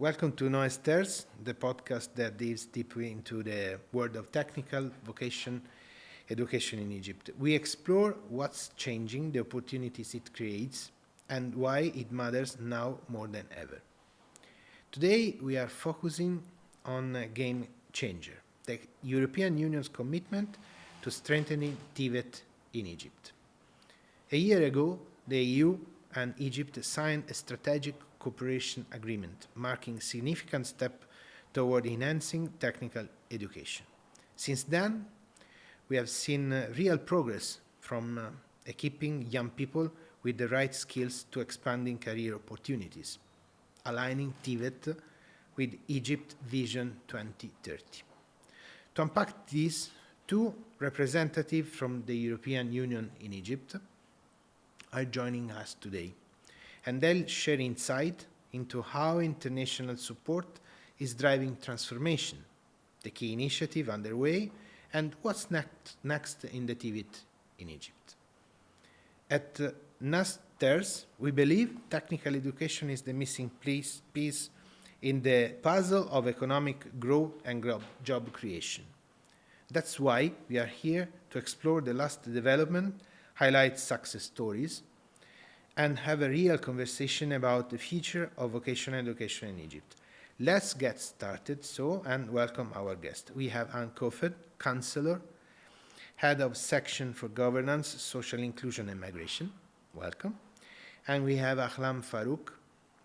Welcome to Na2s Teres, the podcast that dives deeply into the world of technical vocation education in Egypt. We explore what's changing, the opportunities it creates, and why it matters now more than ever. Today, we are focusing on a game changer, the European Union's commitment to strengthening TVET in Egypt. A year ago, the EU and Egypt signed a strategic cooperation agreement, marking a significant step toward enhancing technical education. Since then, we have seen real progress from equipping young people with the right skills to expanding career opportunities, aligning TVET with Egypt Vision 2030. To unpack this, two representatives from the European Union in Egypt are joining us today, and they'll share insight into how international support is driving transformation, the key initiative underway, and what's next in the TVET in Egypt. At Na2s Teres, we believe technical education is the missing piece in the puzzle of economic growth and job creation. That's why we are here to explore the last development, highlight success stories, and have a real conversation about the future of vocational education in Egypt. Let's get started, and welcome our guest. We have Kofead, Counselor, Head of Section for Governance, Social Inclusion and Migration. Welcome. And we have Ahlam Farouk,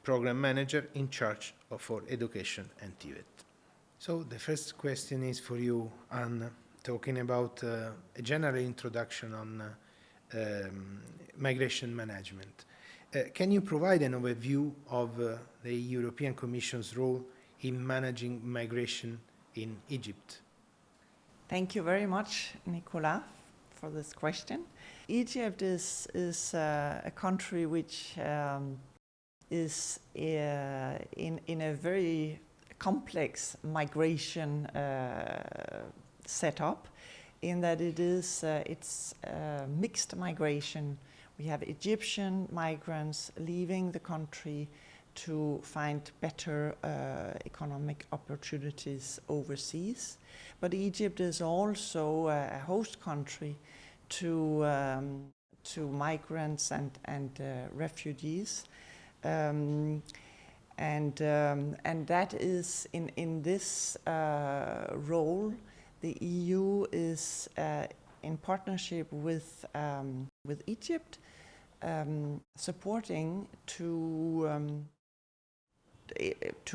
Program Manager in charge for Education and TVET. So the first question is for you, Anne, talking about a general introduction on migration management. Can you provide an overview of the European Commission's role in managing migration in Egypt? Thank you very much, Nicolas, for this question. Egypt is a country which is in a very complex migration setup, in that it's mixed migration. We have Egyptian migrants leaving the country to find better economic opportunities overseas. But Egypt is also a host country to migrants and refugees. And that is in this role, the EU is in partnership with Egypt, supporting to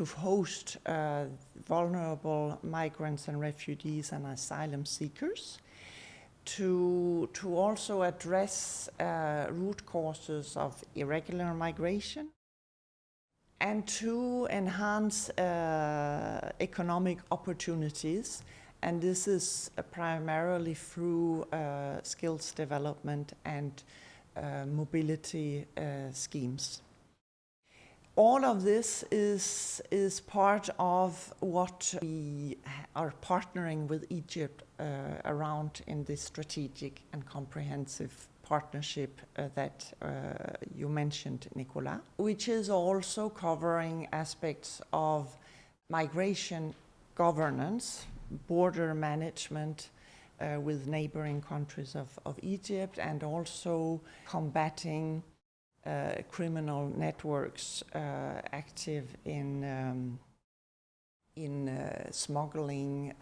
host vulnerable migrants and refugees and asylum seekers, to also address root causes of irregular migration, and to enhance economic opportunities. And this is primarily through skills development and mobility schemes. All of this is part of what we are partnering with Egypt around in this strategic and comprehensive partnership that you mentioned, Nicolas, which is also covering aspects of migration governance, border management with neighboring countries of Egypt, and also combating criminal networks active in smuggling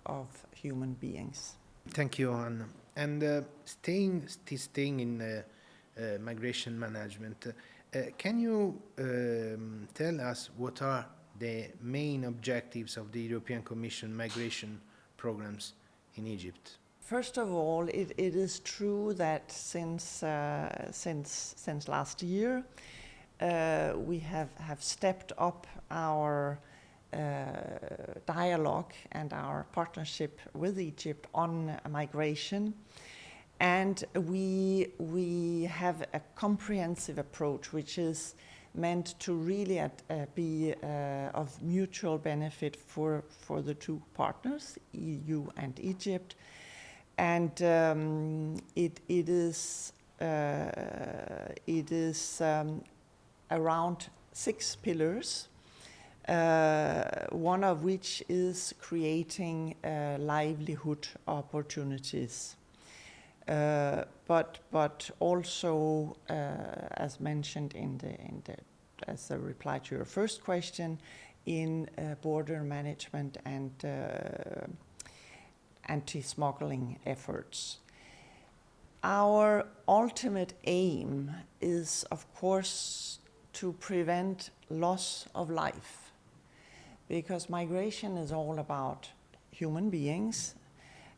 of human beings. Thank you, Anne. And staying in migration management, can you tell us what are the main objectives of the European Commission migration programs in Egypt? First of all, it is true that since last year, we have stepped up our dialogue and our partnership with Egypt on migration, and we have a comprehensive approach which is meant to really be of mutual benefit for the two partners, EU and Egypt. And it is around 6 pillars one of which is creating livelihood opportunities. But also, as mentioned as a reply to your first question, in border management and anti-smuggling efforts. Our ultimate aim is, of course, to prevent loss of life, because migration is all about human beings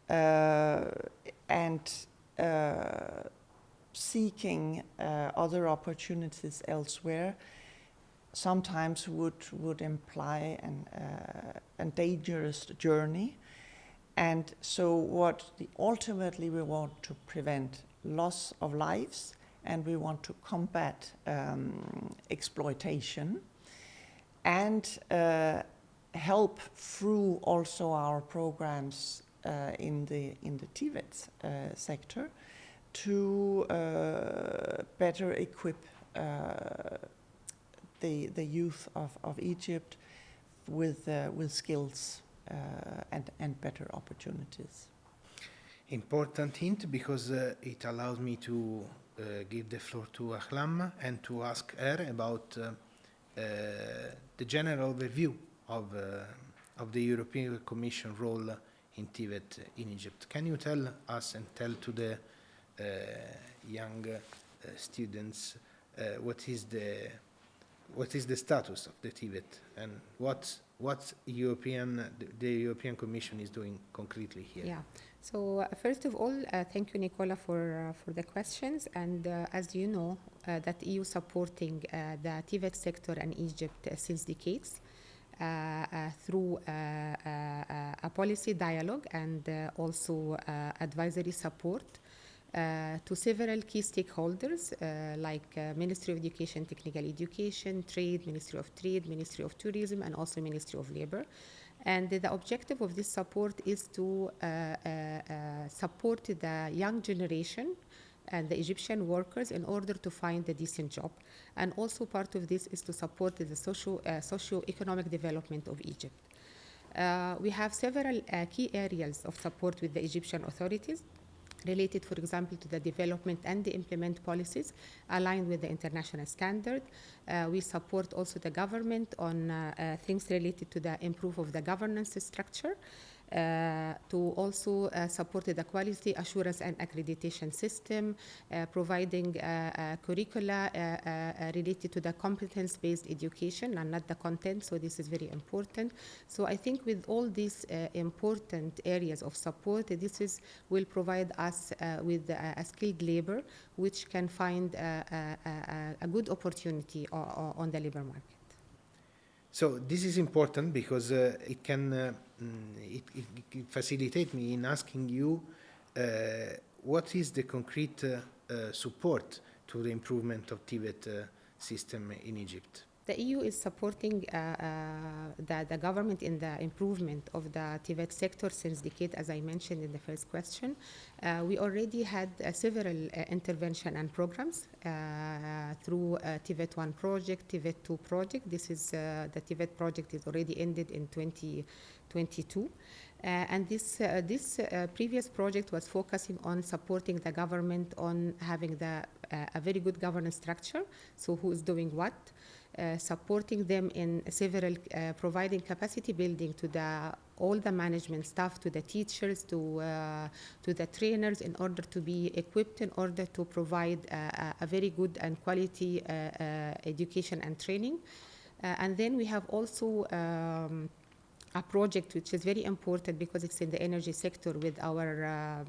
and seeking other opportunities elsewhere sometimes would imply a dangerous journey. And so ultimately we want to prevent loss of lives, and we want to combat exploitation and help through also our programs in the TVET sector to better equip the youth of Egypt with skills and better opportunities. Important hint, because it allows me to give the floor to Ahlam and to ask her about the general overview of the European Commission role in TVET in Egypt. Can you tell us and tell to the young students what is the status of the TVET and what the European Commission is doing concretely here? Yeah. So first of all, thank you, Nicola, for the questions. And as you know, that EU supporting the TVET sector in Egypt since decades through a policy dialogue and also advisory support to several key stakeholders like Ministry of Education, Technical Education, Trade, Ministry of Trade, Ministry of Tourism, and also Ministry of Labor. And the objective of this support is to support the young generation and the Egyptian workers in order to find a decent job. And also part of this is to support the socio-economic development of Egypt. We have several key areas of support with the Egyptian authorities related, for example, to the development and the implement policies aligned with the international standard. We support also the government on things related to the improve of the governance structure, to also support the quality assurance and accreditation system, providing curricula related to the competence-based education and not the content, so this is very important. So I think with all these important areas of support, will provide us with a skilled labor which can find a good opportunity on the labor market. So this is important because it can facilitate me in asking you what is the concrete support to the improvement of TVET system in Egypt? The EU is supporting the government in the improvement of the TVET sector since decades, as I mentioned in the first question. We already had several intervention and programs through TVET 1 project, TVET 2 project. This is the TVET project is already ended in 2022. And this previous project was focusing on supporting the government on having a very good governance structure, so who is doing what, supporting them in several, providing capacity building to all the management staff, to the teachers, to the trainers, in order to be equipped, in order to provide a very good and quality education and training. And then we have also a project which is very important because it's in the energy sector with our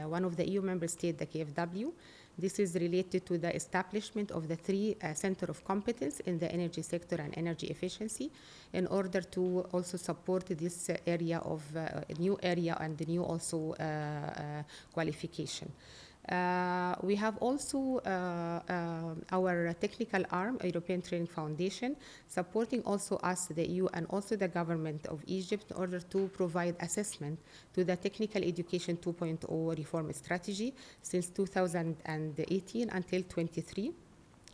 one of the EU member states, the KfW. This is related to the establishment of the 3 center of competence in the energy sector and energy efficiency, in order to also support this area of new area and the new also qualification. We have also our technical arm, European Training Foundation, supporting also us, the EU, and also the government of Egypt, in order to provide assessment to the Technical Education 2.0 reform strategy since 2018 until 23.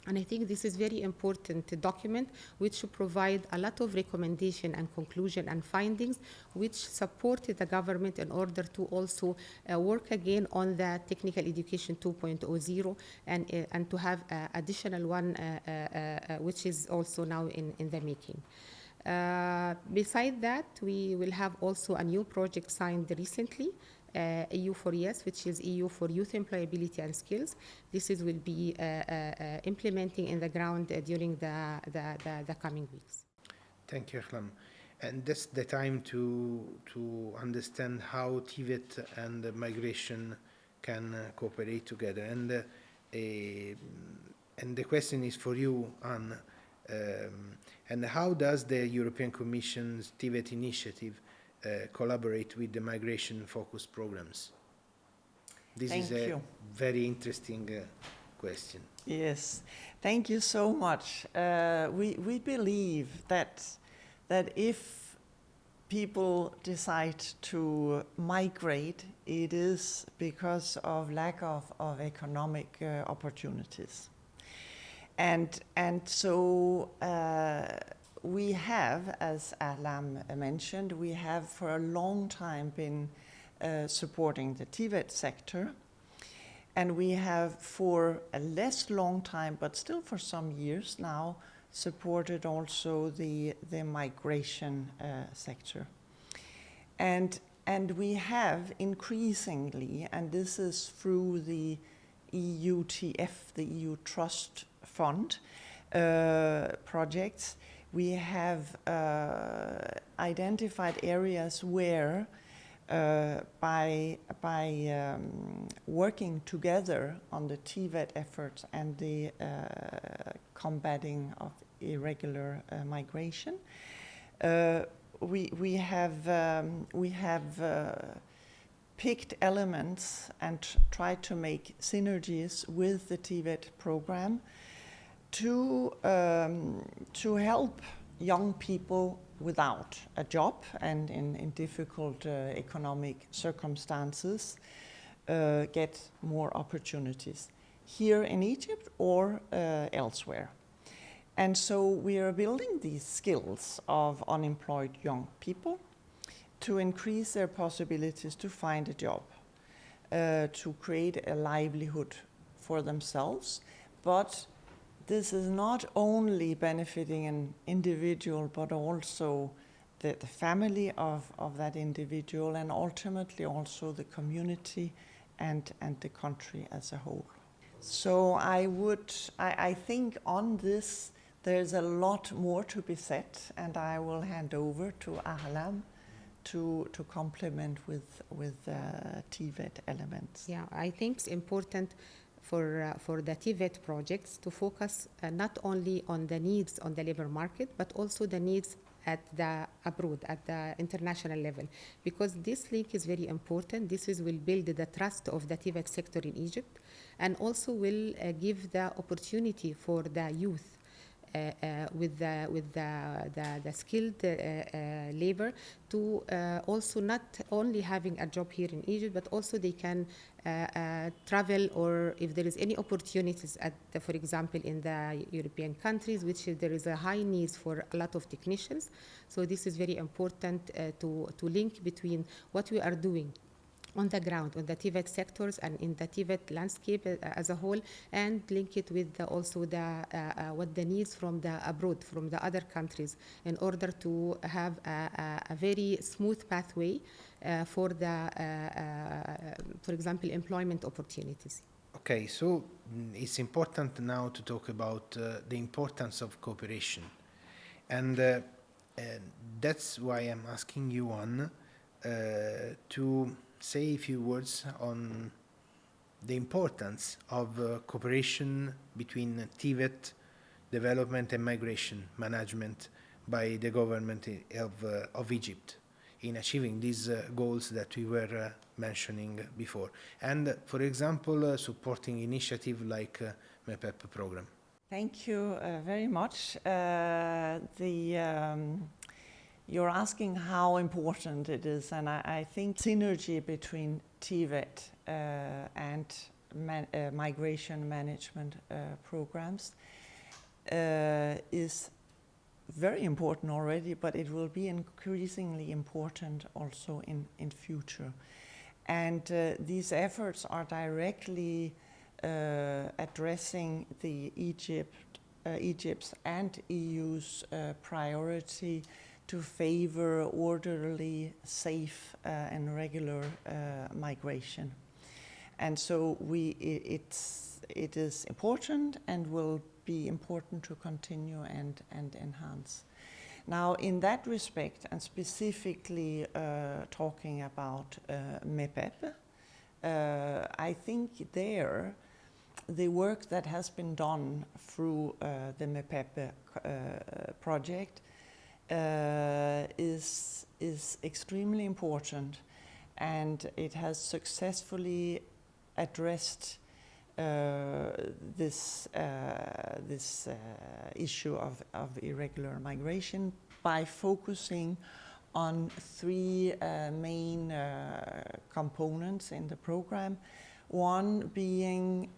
And I think this is very important to document, which should provide a lot of recommendation and conclusion and findings, which supported the government in order to also work again on the technical education 2.0 and to have additional one, which is also now in the making. Beside that, we will have also a new project signed recently, EU for Yes, which is EU for Youth Employability and Skills. This will be implementing in the ground during the coming weeks. Thank you, Ahlam. And that's the time to understand how TVET and migration can cooperate together. And the question is for you, Anne. And how does the European Commission's TVET initiative collaborate with the migration-focused programs? This is a very interesting question. Yes, thank you so much. We believe that if people decide to migrate, it is because of lack of economic opportunities. And so we have, as Ahlam mentioned, we have for a long time been supporting the TVET sector. And we have for a less long time, but still for some years now, supported also the migration sector. And we have increasingly, and this is through the EUTF, the EU Trust Fund projects, we have identified areas where by working together on the TVET efforts and the combating of irregular migration, we have picked elements and tried to make synergies with the TVET program to help young people without a job and in difficult economic circumstances get more opportunities here in Egypt or elsewhere. And so we are building these skills of unemployed young people to increase their possibilities to find a job, to create a livelihood for themselves. But this is not only benefiting an individual, but also the family of that individual, and ultimately also the community and the country as a whole. So I think on this there's a lot more to be said, and I will hand over to Ahlam to complement with TVET elements. Yeah, I think it's important for the TVET projects to focus not only on the needs on the labor market, but also the needs at the abroad, at the international level, because this link is very important. This will build the trust of the TVET sector in Egypt, and also will give the opportunity for the youth with the skilled labor to also not only having a job here in Egypt, but also they can travel, or if there is any opportunities at for example in the European countries, which there is a high need for a lot of technicians. So this is very important to link between what we are doing on the ground, on the TVET sectors and in the TVET landscape as a whole, and link it with also what the needs from the abroad, from the other countries, in order to have a very smooth pathway for the, for example, employment opportunities. Okay, so it's important now to talk about the importance of cooperation. And that's why I'm asking you, Anne, to say a few words on the importance of cooperation between TVET development and migration management by the government of Egypt in achieving these goals that we were mentioning before. And, for example, supporting initiatives like MEPEP Programme. Thank you very much. You're asking how important it is, and I think synergy between TVET and migration management programs is very important already, but it will be increasingly important also in future. And these efforts are directly addressing the Egypt's and EU's priority to favor orderly, safe, and regular migration. And so it is important and will be important to continue and enhance. Now, in that respect, and specifically talking about MEPEP, I think there, the work that has been done through the MEPEP project is extremely important, and it has successfully addressed this issue of irregular migration by focusing on three main components in the program. One being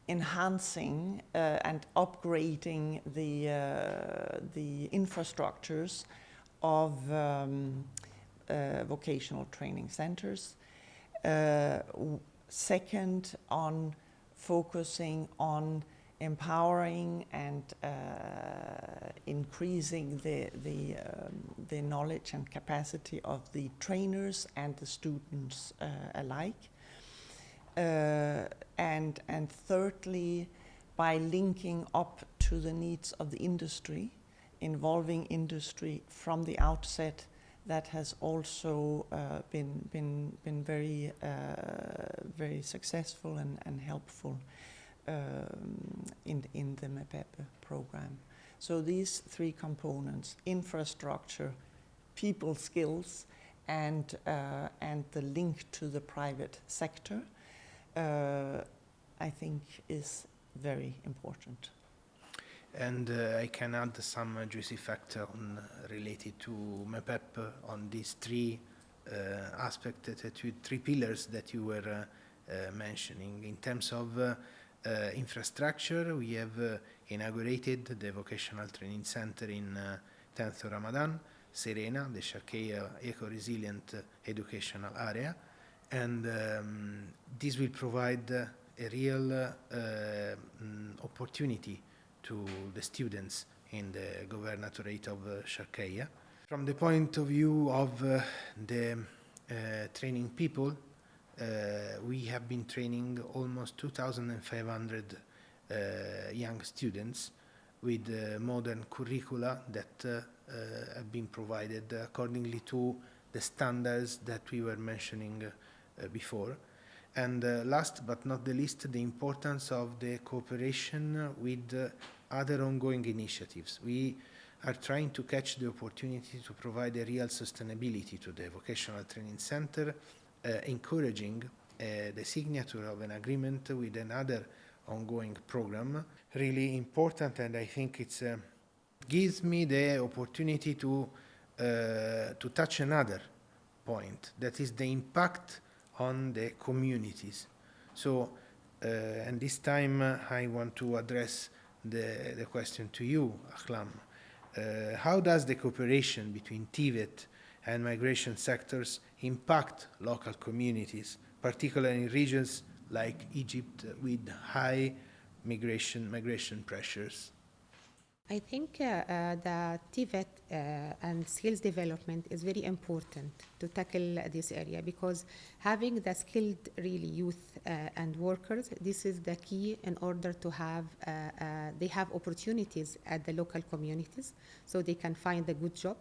enhancing and upgrading the infrastructures of vocational training centers. Second, on focusing on empowering and increasing the knowledge and capacity of the trainers and the students alike. And thirdly, by linking up to the needs of the industry, involving industry from the outset. That has also been very very successful and helpful in the MEPEP program. So these three components: infrastructure, people skills, and the link to the private sector, I think is very important. And I can add some juicy facts related to MEPEP on these three aspects, three pillars that you were mentioning. In terms of infrastructure, we have inaugurated the Vocational Training Center in 10th of Ramadan, Serena, the Sharqeya Eco-Resilient Educational Area, and this will provide a real opportunity to the students in the governorate of Sharqeya. From the point of view of the training people, we have been training almost 2,500 young students with modern curricula that have been provided accordingly to the standards that we were mentioning before. And last but not the least, the importance of the cooperation with other ongoing initiatives. We are trying to catch the opportunity to provide a real sustainability to the Vocational Training Center, encouraging the signature of an agreement with another ongoing program. Really important, and I think it gives me the opportunity to touch another point, that is the impact on the communities. So, and this time I want to address the question to you, Ahlam. How does the cooperation between TVET and migration sectors impact local communities, particularly in regions like Egypt with high migration pressures? I think the TVET and skills development is very important to tackle this area, because having the skilled really youth and workers, this is the key in order to have, they have opportunities at the local communities so they can find a good job.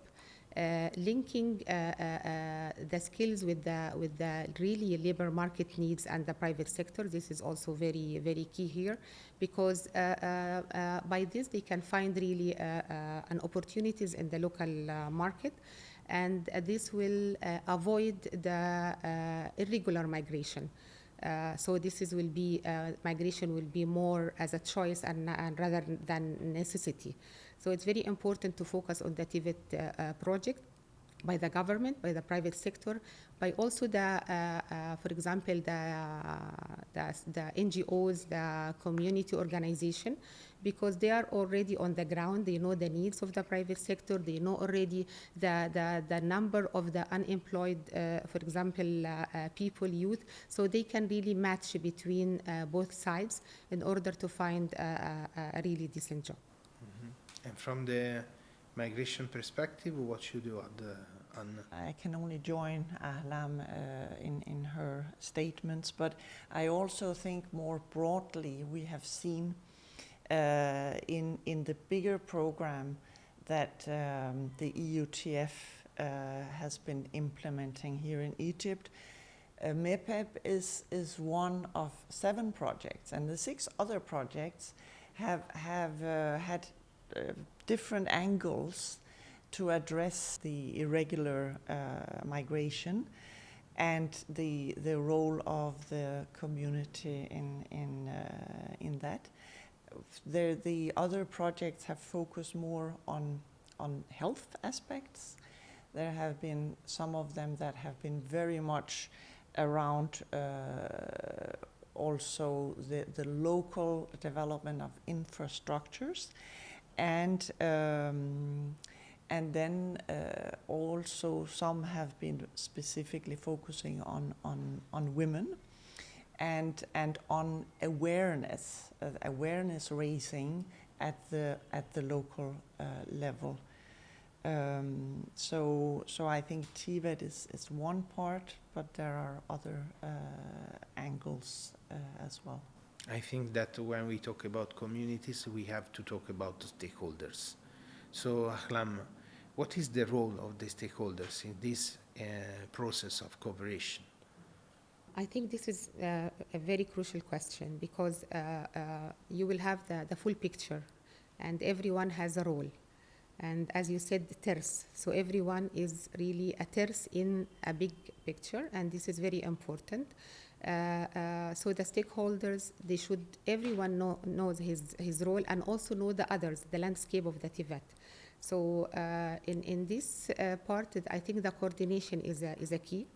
Linking the skills with the really labor market needs and the private sector, this is also very, very key here, because by this they can find really an opportunities in the local market, and this will avoid the irregular migration. So this will be migration will be more as a choice and rather than necessity. So it's very important to focus on the TVET project by the government, by the private sector, by also the, for example, the NGOs, the community organization, because they are already on the ground. They know the needs of the private sector. They know already the number of the unemployed, for example, people, youth. So they can really match between both sides in order to find a really decent job. And from the migration perspective, what should you add, Anna? I can only join Ahlam in her statements, but I also think more broadly we have seen in the bigger program that the EUTF has been implementing here in Egypt. MEPEP is one of 7 projects, and the 6 other projects have had different angles to address the irregular migration and the role of the community in that. The other projects have focused more on health aspects. There have been some of them that have been very much around also the local development of infrastructures, and then also some have been specifically focusing on women and on awareness raising at the local level. So I think TVET is one part, but there are other angles as well. I think that when we talk about communities, we have to talk about the stakeholders. So, Ahlam, what is the role of the stakeholders in this process of cooperation? I think this is a very crucial question, because you will have the full picture, and everyone has a role. And as you said, TERS, so everyone is really a TERS in a big picture, and this is very important. So the stakeholders, everyone knows his role, and also know the others, the landscape of the TVET. So in this part, I think the coordination is a key.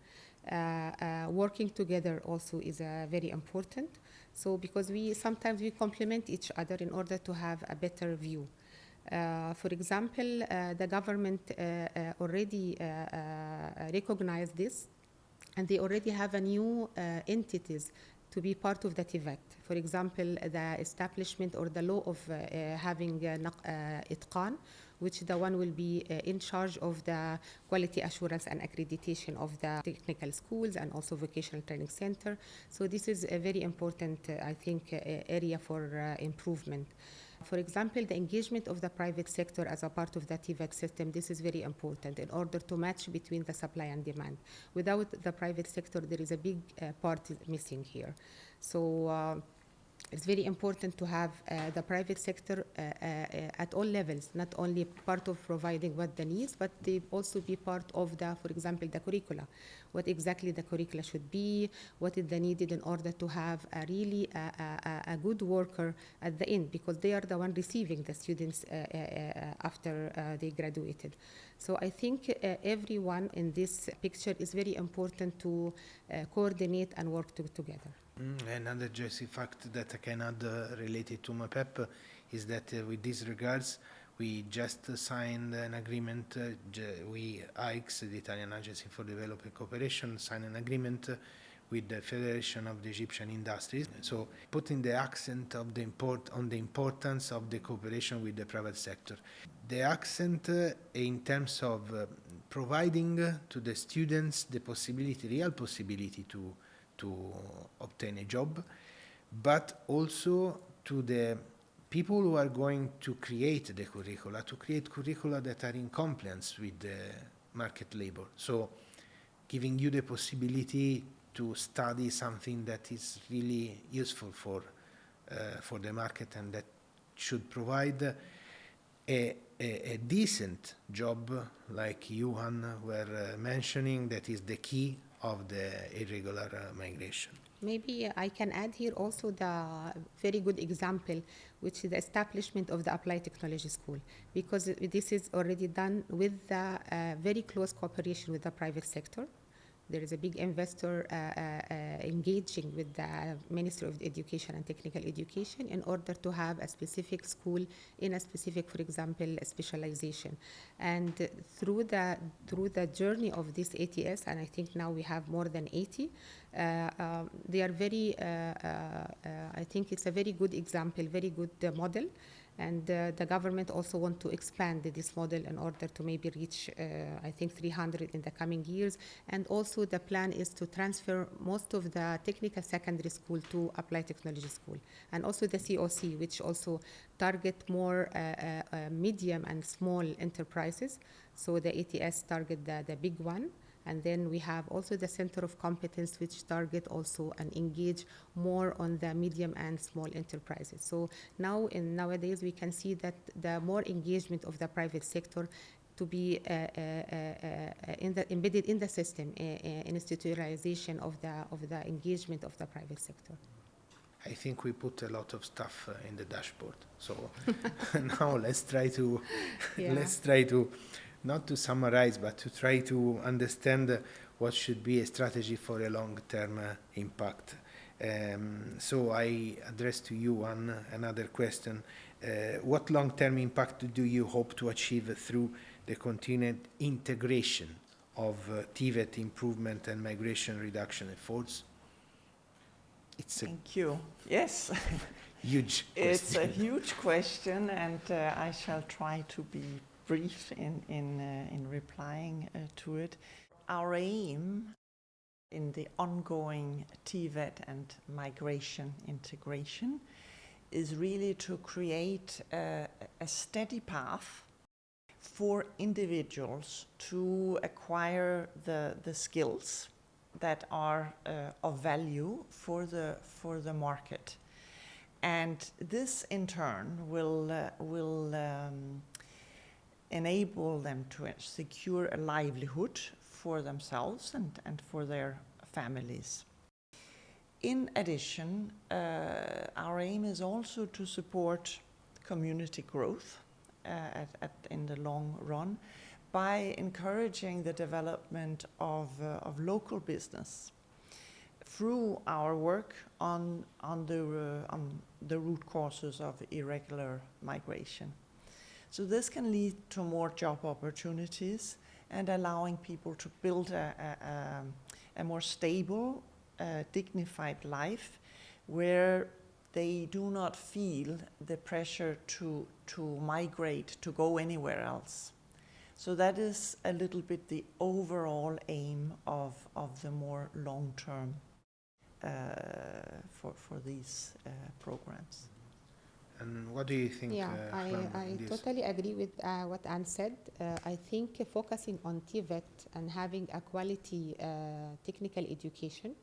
Working together also is very important. So because sometimes we complement each other in order to have a better view. For example, the government already recognized this, and they already have a new entities to be part of the TVET. For example, the establishment or the law of having ITقان, which the one will be in charge of the quality assurance and accreditation of the technical schools and also vocational training center. So this is a very important, I think, area for improvement. For example, the engagement of the private sector as a part of the TVET system, this is very important in order to match between the supply and demand. Without the private sector, there is a big part missing here. So it's very important to have the private sector at all levels, not only part of providing what the needs, but they also be part of for example, the curricula. What exactly the curricula should be, what is the needed in order to have a good worker at the end, because they are the one receiving the students after they graduated. So I think everyone in this picture is very important to coordinate and work together. Another juicy fact that I can add related to MEPEP is that with these regards, we just signed an agreement, AICS, the Italian Agency for Development Cooperation, signed an agreement with the Federation of the Egyptian Industries. So putting the accent on the importance of the cooperation with the private sector. The accent in terms of providing to the students the real possibility to obtain a job, but also to the people who are going to create the curricula, to create curricula that are in compliance with the market labor. So giving you the possibility to study something that is really useful for the market and that should provide a decent job, like Johan were mentioning, that is the key of the irregular migration. Maybe I can add here also the very good example, which is the establishment of the Applied Technology School, because this is already done with the very close cooperation with the private sector. There is a big investor engaging with the Ministry of Education and Technical Education in order to have a specific school in a specific, for example, specialization. And through the journey of this ATS, and I think now we have more than 80, they are very, I think it's a very good example, very good model. And the government also want to expand this model in order to maybe reach, I think, 300 in the coming years. And also the plan is to transfer most of the technical secondary school to applied technology school. And also the COC, which also target more medium and small enterprises. So the ATS target the big one. And then we have also the Center of Competence, which target also and engage more on the medium and small enterprises. So nowadays we can see that the more engagement of the private sector to be embedded in the system, institutionalization of the engagement of the private sector. I think we put a lot of stuff in the dashboard. So now let's try to not to summarize, but to try to understand what should be a strategy for a long-term impact. So I address to you another question. What long-term impact do you hope to achieve through the continued integration of TVET improvement and migration reduction efforts? Thank you. Yes. Huge question. It's a huge question, and I shall try to be brief in replying to it. Our aim in the ongoing TVET and migration integration is really to create a steady path for individuals to acquire the skills that are of value for the market. And this in turn will enable them to secure a livelihood for themselves and for their families. In addition, our aim is also to support community growth in the long run by encouraging the development of local business through our work on the root causes of irregular migration. So this can lead to more job opportunities and allowing people to build a more stable, dignified life where they do not feel the pressure to migrate, to go anywhere else. So that is a little bit the overall aim of the more long-term for these programs. And what do you think? Yeah, I totally agree with what Anne said. I think focusing on TVET and having a quality technical education,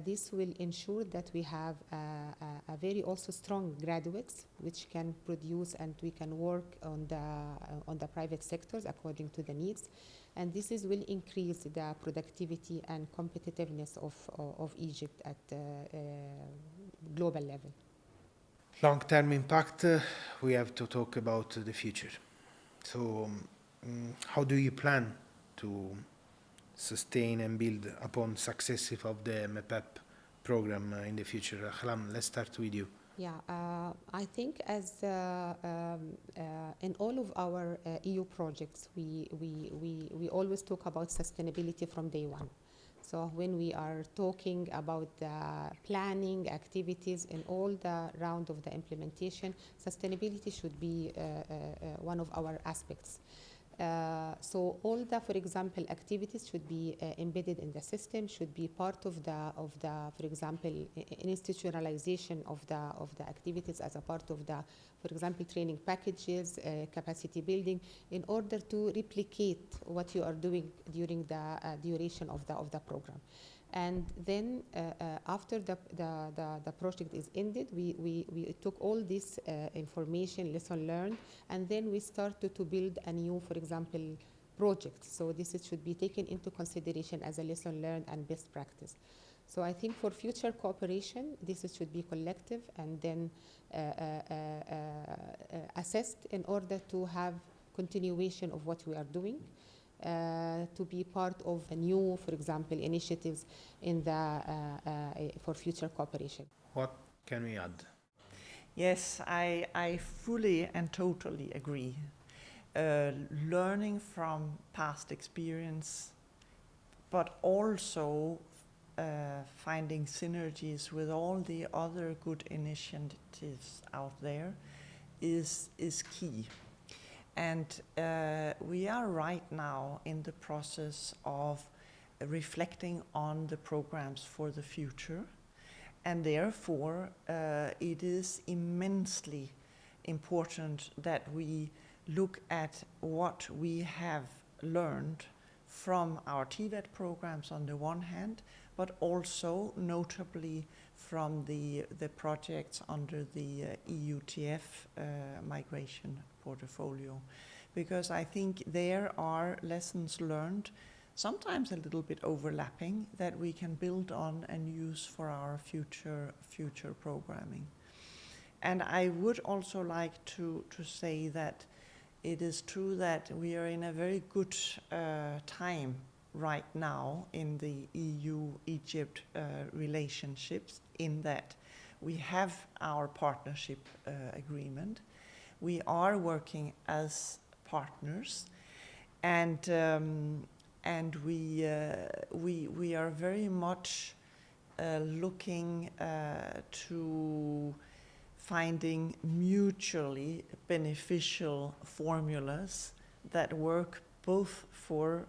this will ensure that we have a very also strong graduates which can produce and we can work on the private sectors according to the needs. And this will increase the productivity and competitiveness of Egypt at global level. Long-term impact, we have to talk about the future. So how do you plan to sustain and build upon success of the MEPEP program in the future? Ahlam, let's start with you. Yeah, I think as in all of our EU projects, we always talk about sustainability from day one. So when we are talking about the planning activities in all the round of the implementation, sustainability should be one of our aspects. So all the, for example, activities should be embedded in the system, should be part of the, for example, institutionalization of the activities as a part of the, for example, training packages, capacity building, in order to replicate what you are doing during the duration of the program. And then after the project is ended, we took all this information, lesson learned, and then we started to build a new, for example, project. So this should be taken into consideration as a lesson learned and best practice. So I think for future cooperation, this should be collective and then assessed in order to have continuation of what we are doing. to be part of new, for example, initiatives in the for future cooperation. What can we add? Yes, I fully and totally agree. Learning from past experience, but also finding synergies with all the other good initiatives out there is key. And we are right now in the process of reflecting on the programs for the future. And therefore, it is immensely important that we look at what we have learned from our TVET programs on the one hand, but also notably from the projects under the EUTF migration portfolio. Because I think there are lessons learned, sometimes a little bit overlapping, that we can build on and use for our future programming. And I would also like to say that it is true that we are in a very good time right now in the EU-Egypt relationships, in that we have our partnership agreement. We are working as partners, and we are very much looking to finding mutually beneficial formulas that work both for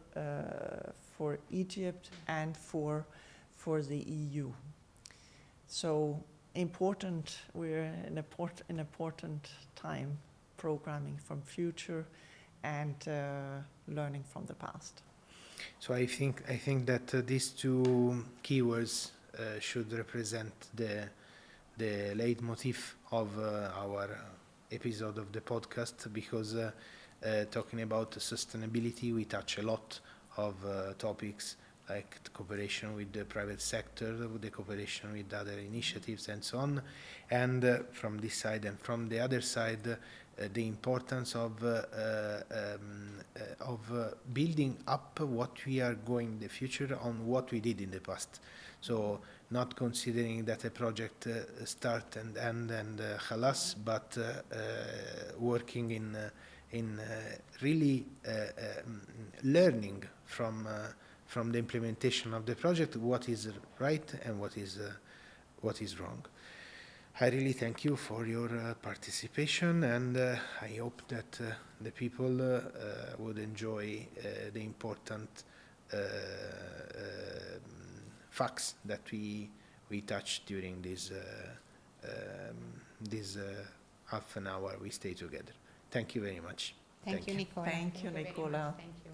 Egypt and for the EU. So important, we're in an important time programming from future and learning from the past. So I think that these two keywords should represent the leitmotif of our episode of the podcast, because talking about sustainability, we touch a lot of topics like the cooperation with the private sector, the cooperation with other initiatives and so on. And from this side and from the other side, the importance of building up what we are going in the future on what we did in the past. So not considering that a project start and end and khalas, but working in really learning from the implementation of the project what is right and what is wrong. I really thank you for your participation, and I hope that the people would enjoy the important facts that we touched during this half an hour we stay together. Thank you very much. Thank you, Nicola. Thank you, very much. Nicola. Thank you.